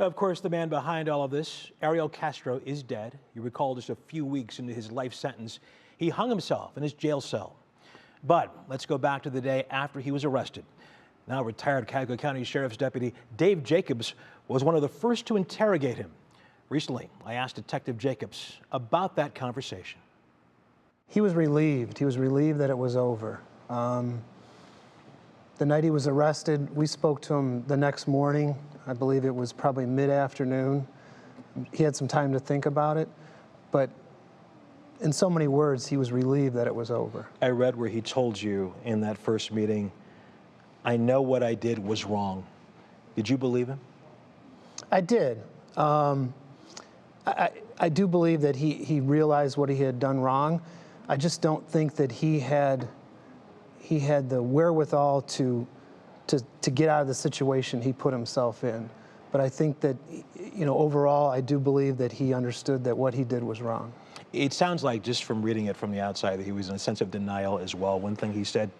Of course, the man behind all of this, Ariel Castro, is dead. You recall just a few weeks into his life sentence, he hung himself in his jail cell. But let's go back to the day after he was arrested. Now retired Cuyahoga County Sheriff's Deputy Dave Jacobs was one of the first to interrogate him. Recently, I asked Detective Jacobs about that conversation. He was relieved. He was relieved that it was over. The night he was arrested, we spoke to him the next morning. I believe it was probably mid-afternoon. He had some time to think about it, but in so many words, he was relieved that it was over. I read where he told you in that first meeting, "I know what I did was wrong." Did you believe him? I did. I do believe that he realized what he had done wrong. I just don't think that he had the wherewithal to get out of the situation he put himself in. But I think that, overall, I do believe that he understood that what he did was wrong. It sounds like, just from reading it from the outside, that he was in a sense of denial as well. One thing he said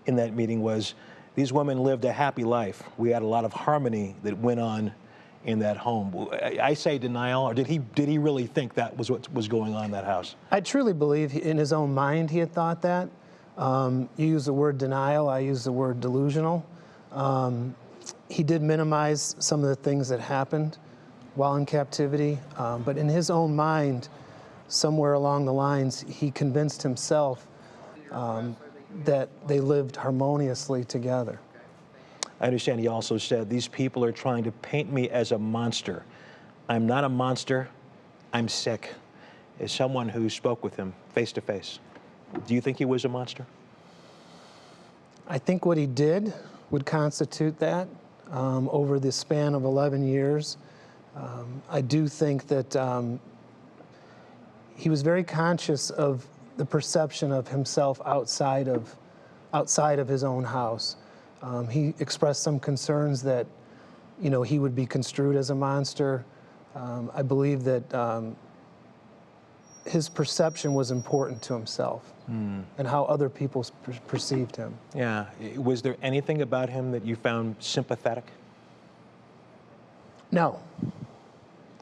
in that meeting was, "These women lived a happy life. We had a lot of harmony that went on in that home." I say denial, or did he really think that was what was going on in that house? I truly believe in his own mind he had thought that. You use the word denial, I use the word delusional. He did minimize some of the things that happened while in captivity, but in his own mind, somewhere along the lines, he convinced himself that they lived harmoniously together. I understand he also said, "These people are trying to paint me as a monster. I'm not a monster, I'm sick." As someone who spoke with him face to face, do you think he was a monster? I think what he did would constitute that over the span of 11 years. I do think that he was very conscious of the perception of himself outside of his own house. He expressed some concerns that, he would be construed as a monster. I believe that his perception was important to himself and how other people perceived him. Yeah. Was there anything about him that you found sympathetic? No.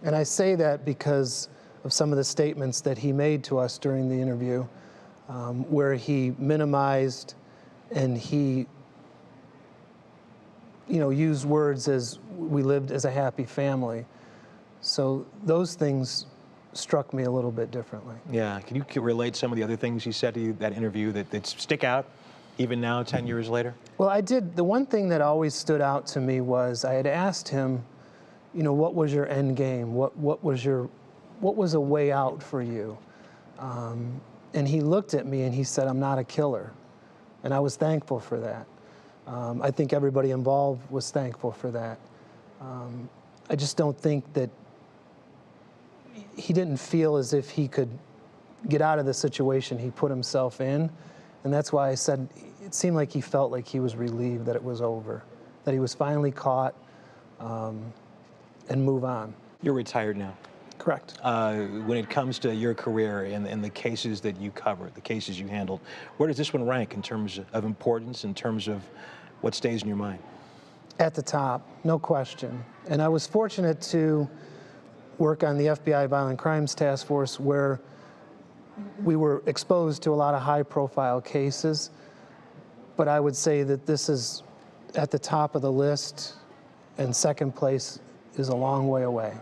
And I say that because of some of the statements that he made to us during the interview, where he minimized and he used words as "we lived as a happy family." So those things struck me a little bit differently. Yeah. Can you relate some of the other things he said to you that interview that stick out even now, 10 years later? Well, I did. The one thing that always stood out to me was I had asked him, what was your end game? What was a way out for you? And he looked at me and he said, "I'm not a killer." And I was thankful for that. I think everybody involved was thankful for that. I just don't think that he didn't feel as if he could get out of the situation he put himself in. And that's why I said it seemed like he felt like he was relieved that it was over, that he was finally caught, and move on. You're retired now. Correct. When it comes to your career and the cases that you covered, the cases you handled, where does this one rank in terms of importance, in terms of what stays in your mind? At the top, no question. And I was fortunate to work on the FBI Violent Crimes Task Force, where we were exposed to a lot of high-profile cases. But I would say that this is at the top of the list, and second place is a long way away.